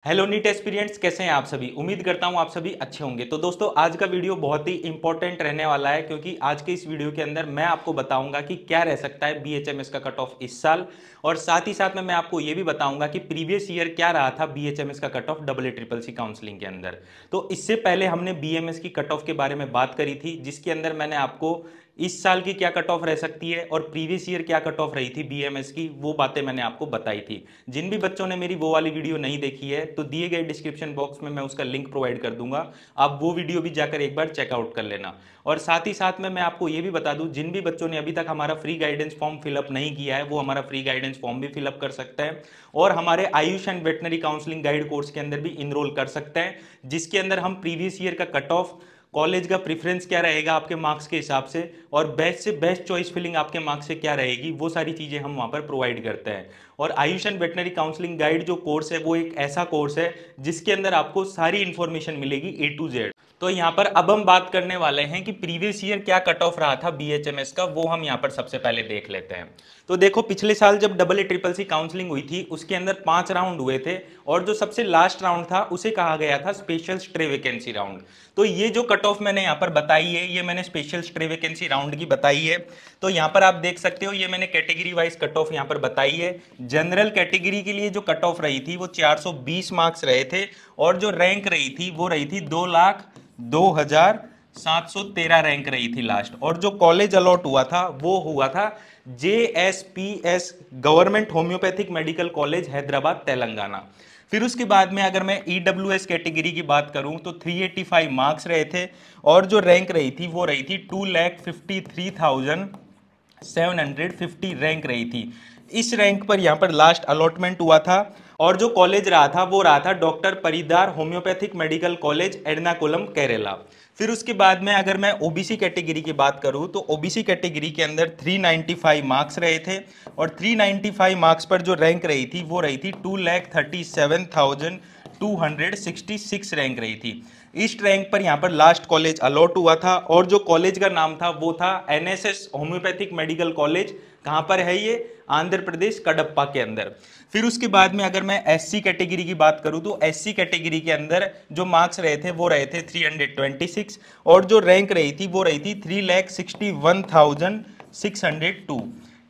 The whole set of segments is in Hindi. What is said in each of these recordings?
हेलो नीट एस्पिरेंट्स, कैसे हैं आप सभी। उम्मीद करता हूं आप सभी अच्छे होंगे। तो दोस्तों, आज का वीडियो बहुत ही इंपॉर्टेंट रहने वाला है, क्योंकि आज के इस वीडियो के अंदर मैं आपको बताऊंगा कि क्या रह सकता है बीएचएमएस का कट ऑफ इस साल, और साथ ही साथ में मैं आपको ये भी बताऊंगा कि प्रीवियस ईयर क्या रहा था बीएचएमएस का cut off double A triple C counselling के अंदर। तो इससे पहले हमने बीएमएस की कट ऑफ के बारे में बात करी थी, जिसके अंदर मैंने आपको इस साल की क्या कट ऑफ रह सकती है और प्रीवियस ईयर क्या कट ऑफ रही थी बीएमएस की, वो बातें मैंने आपको बताई थी। जिन भी बच्चों ने मेरी वो वाली वीडियो नहीं देखी है, तो दिए गए डिस्क्रिप्शन बॉक्स में मैं उसका लिंक प्रोवाइड कर दूंगा, आप वो वीडियो भी जाकर एक बार चेकआउट कर लेना। और साथ ही साथ में मैं आपको ये भी बता दूं, जिन भी बच्चों ने अभी तक हमारा फ्री गाइडेंस फॉर्म फिलअप नहीं किया है, वो हमारा फ्री गाइडेंस फॉर्म भी फिलअप कर सकते हैं और हमारे Ayush and veterinary counselling guide course के अंदर भी इनरोल कर सकते हैं, जिसके अंदर हम प्रीवियस ईयर का कट ऑफ, कॉलेज का प्रेफरेंस क्या रहेगा आपके मार्क्स के हिसाब से, और बेस्ट से बेस्ट चॉइस फिलिंग आपके मार्क्स से क्या रहेगी, वो सारी चीज़ें हम वहाँ पर प्रोवाइड करते हैं। और Ayush and veterinary counselling guide जो कोर्स है, वो एक ऐसा कोर्स है जिसके अंदर आपको सारी इंफॉर्मेशन मिलेगी ए टू जेड। तो यहाँ पर अब हम बात करने वाले हैं कि प्रीवियस ईयर क्या कट ऑफ रहा था बीएचएमएस का, वो हम यहाँ पर सबसे पहले देख लेते हैं। तो देखो, पिछले साल जब double A triple C counselling हुई थी, उसके अंदर 5 राउंड हुए थे, और जो सबसे लास्ट राउंड था उसे कहा गया था स्पेशल स्ट्रे वैकेंसी राउंड। तो ये जो कट ऑफ मैंने यहाँ पर बताई है, ये मैंने स्पेशल स्ट्रे वैकेंसी राउंड की बताई है। तो यहाँ पर आप देख सकते हो, ये मैंने कैटेगरी वाइज कट ऑफ यहाँ पर बताई है। जनरल कैटेगरी के लिए जो कट ऑफ रही थी वो 420 मार्क्स रहे थे, और जो रैंक रही थी वो रही थी 2,02,713 रैंक रही थी लास्ट। और जो कॉलेज अलॉट हुआ था वो हुआ था JSPS government homeopathic medical college Hyderabad Telangana. फिर उसके बाद में अगर मैं EWS कैटेगरी की बात करूं तो 385 मार्क्स रहे थे, और जो रैंक रही थी वो रही थी 2,53,750 रैंक रही थी। इस रैंक पर यहाँ पर लास्ट अलॉटमेंट हुआ था, और जो कॉलेज रहा था वो रहा था doctor Paridar homoeopathic medical college Ernakulam Kerala. फिर उसके बाद में अगर मैं ओबीसी कैटेगरी की बात करूं तो ओबीसी कैटेगरी के अंदर 395 मार्क्स रहे थे, और 395 मार्क्स पर जो रैंक रही थी वो रही थी 2,37,266 रैंक रही थी। इस रैंक पर यहाँ पर लास्ट कॉलेज अलॉट हुआ था, और जो कॉलेज का नाम था वो था NSS होम्योपैथिक मेडिकल कॉलेज। कहाँ पर है ये? आंध्र प्रदेश, कडप्पा के अंदर। फिर उसके बाद में अगर मैं SC कैटेगरी की बात करूं तो SC कैटेगरी के अंदर जो मार्क्स रहे थे वो रहे थे 326, और जो रैंक रही थी वो रही थी 3,61,602।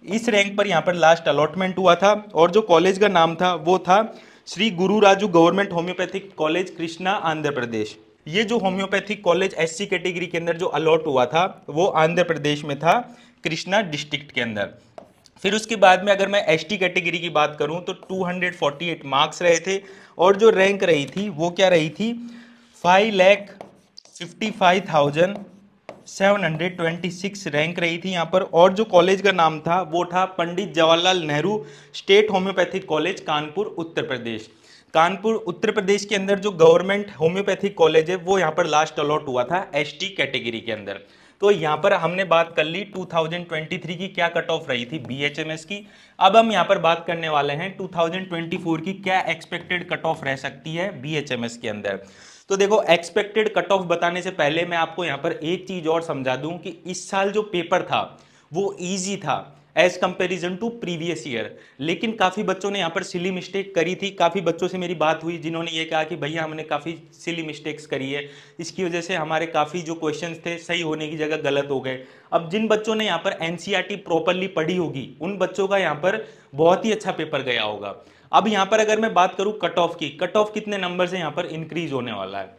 इस रैंक पर यहाँ पर लास्ट अलॉटमेंट हुआ था, और जो कॉलेज का नाम था वो था Shri Guru Raju government homoeopathic college, Krishna, Andhra Pradesh. ये जो होम्योपैथिक कॉलेज SC कैटेगरी के अंदर जो अलॉट हुआ था वो आंध्र प्रदेश में था, कृष्णा डिस्ट्रिक्ट के अंदर। फिर उसके बाद में अगर मैं ST कैटेगरी की बात करूं तो 248 मार्क्स रहे थे, और जो रैंक रही थी वो क्या रही थी? 5,55,726 रैंक रही थी यहाँ पर। और जो कॉलेज का नाम था वो था Pandit Jawaharlal Nehru state homoeopathic college, Kanpur, Uttar Pradesh. Kanpur Uttar Pradesh के अंदर जो गवर्नमेंट होम्योपैथिक कॉलेज है वो यहाँ पर लास्ट अलॉट हुआ था ST कैटेगरी के अंदर। तो यहाँ पर हमने बात कर ली 2023 की क्या कट ऑफ रही थी BHMS की। अब हम यहाँ पर बात करने वाले हैं 2024 की क्या एक्सपेक्टेड कट ऑफ रह सकती है BHMS के अंदर। तो देखो, एक्सपेक्टेड कट ऑफ बताने से पहले मैं आपको यहाँ पर एक चीज और समझा दूं कि इस साल जो पेपर था वो ईजी था as comparison to previous year, लेकिन काफ़ी बच्चों ने यहाँ पर सिली मिस्टेक करी थी। काफ़ी बच्चों से मेरी बात हुई जिन्होंने ये कहा कि भैया हमने काफ़ी सिली मिस्टेक्स करी है, इसकी वजह से हमारे काफ़ी जो क्वेश्चंस थे सही होने की जगह गलत हो गए। अब जिन बच्चों ने यहाँ पर NCERT प्रॉपरली पढ़ी होगी उन बच्चों का यहाँ पर बहुत ही अच्छा पेपर गया होगा। अब यहाँ पर अगर मैं बात करूँ कट ऑफ की, कट ऑफ कितने नंबर से यहाँ पर इंक्रीज होने वाला है,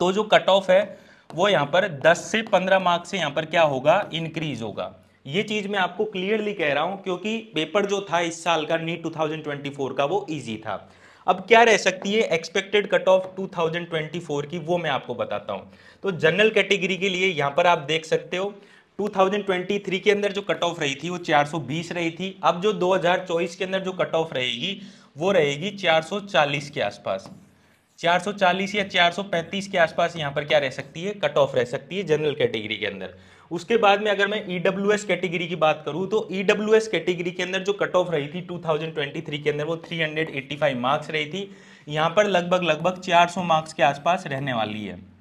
तो जो कट ऑफ है वो यहाँ पर 10 से 15 मार्क्स से यहाँ पर क्या होगा? इंक्रीज होगा। ये चीज मैं आपको क्लियरली कह रहा हूं, क्योंकि पेपर जो था इस साल का नीट 2024 का वो इजी था। अब क्या रह सकती है एक्सपेक्टेड कट ऑफ 2024 की, वो मैं आपको बताता हूं। तो जनरल कैटेगरी के लिए यहां पर आप देख सकते हो 2023 के अंदर जो कट ऑफ रही थी वो 420 रही थी। अब जो 2024 के अंदर जो कट ऑफ रहेगी वो रहेगी 440 के आसपास, 440 या 435 के आसपास यहाँ पर क्या रह सकती है? कट ऑफ रह सकती है जनरल कैटेगरी के अंदर। उसके बाद में अगर मैं EWS कैटेगरी की बात करूं तो EWS कैटेगरी के अंदर जो कट ऑफ रही थी 2023 के अंदर वो 385 मार्क्स रही थी। यहाँ पर लगभग 400 मार्क्स के आसपास रहने वाली है।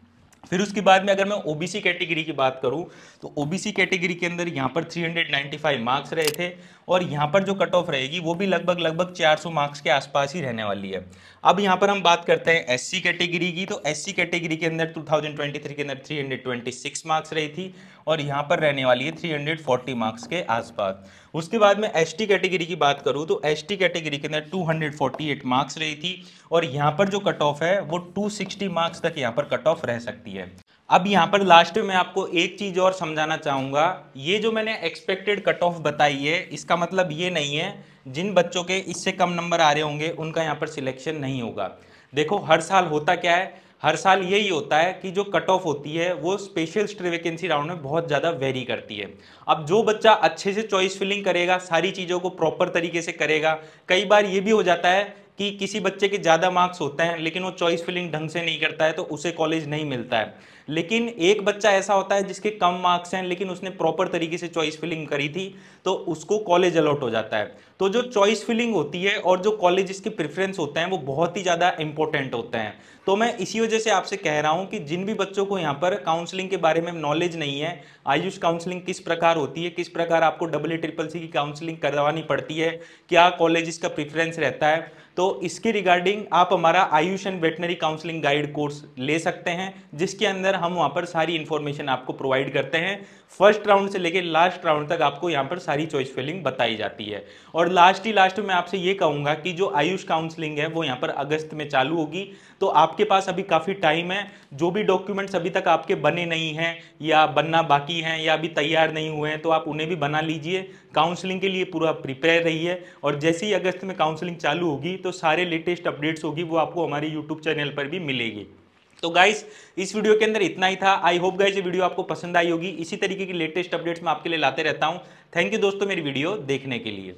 फिर उसके बाद में अगर मैं ओबीसी कैटेगरी की बात करूं तो ओबीसी कैटेगरी के अंदर यहाँ पर 395 मार्क्स रहे थे, और यहाँ पर जो कट ऑफ रहेगी वो भी लगभग 400 मार्क्स के आसपास ही रहने वाली है। अब यहाँ पर हम बात करते हैं एससी कैटेगरी की, तो एससी कैटेगरी के अंदर 2023 के अंदर 326 मार्क्स रही थी और यहाँ पर रहने वाली है 340 मार्क्स के आसपास। उसके बाद में एसटी कैटेगरी की बात करूँ तो एसटी कैटेगरी के अंदर 248 मार्क्स रही थी और यहाँ पर जो कट ऑफ है वो 260 मार्क्स तक यहाँ पर कट ऑफ रह सकती है। अब यहाँ पर लास्ट में मैं आपको एक चीज और समझाना चाहूंगा, ये जो मैंने एक्सपेक्टेड कट ऑफ बताई है इसका मतलब ये नहीं है जिन बच्चों के इससे कम नंबर आ रहे होंगे उनका यहाँ पर सिलेक्शन नहीं होगा। देखो हर साल होता क्या है, हर साल यही होता है कि जो कट ऑफ होती है वो स्पेशल वैकेंसी राउंड में बहुत ज़्यादा वेरी करती है। अब जो बच्चा अच्छे से चॉइस फिलिंग करेगा, सारी चीज़ों को प्रॉपर तरीके से करेगा, कई बार ये भी हो जाता है कि किसी बच्चे के ज़्यादा मार्क्स होते हैं लेकिन वो चॉइस फिलिंग ढंग से नहीं करता है तो उसे कॉलेज नहीं मिलता है। लेकिन एक बच्चा ऐसा होता है जिसके कम मार्क्स हैं लेकिन उसने प्रॉपर तरीके से चॉइस फिलिंग करी थी तो उसको कॉलेज अलॉट हो जाता है। तो जो चॉइस फिलिंग होती है और जो कॉलेज के प्रेफरेंस होते हैं वो बहुत ही ज़्यादा इंपॉर्टेंट होते हैं। तो मैं इसी वजह से आपसे कह रहा हूं कि जिन भी बच्चों को यहाँ पर काउंसलिंग के बारे में नॉलेज नहीं है, आयुष काउंसलिंग किस प्रकार होती है, किस प्रकार आपको AACCC की काउंसलिंग करवानी पड़ती है, क्या कॉलेज का प्रेफरेंस रहता है, तो इसके रिगार्डिंग आप हमारा Ayush and veterinary counselling guide course ले सकते हैं जिसके अंदर हम वहां पर सारी इंफॉर्मेशन आपको प्रोवाइड करते हैं। फर्स्ट राउंड से लेकर लास्ट राउंड तक आपको यहाँ पर सारी चॉइस फिलिंग बताई जाती है। और लास्ट में आपसे ये कहूंगा कि जो आयुष काउंसलिंग है वो यहाँ पर अगस्त में चालू होगी, तो आपके पास अभी काफ़ी टाइम है। जो भी डॉक्यूमेंट्स अभी तक आपके बने नहीं हैं या बनना बाकी हैं या अभी तैयार नहीं हुए हैं तो आप उन्हें भी बना लीजिए। काउंसलिंग के लिए पूरा प्रिपेयर रहिए और जैसे ही अगस्त में काउंसलिंग चालू होगी तो सारे लेटेस्ट अपडेट्स होगी वो आपको हमारे यूट्यूब चैनल पर भी मिलेगी। तो गाइस इस वीडियो के अंदर इतना ही था। आई होप गाइस ये वीडियो आपको पसंद आई होगी। इसी तरीके की लेटेस्ट अपडेट्स मैं आपके लिए लाते रहता हूं। थैंक यू दोस्तों मेरी वीडियो देखने के लिए।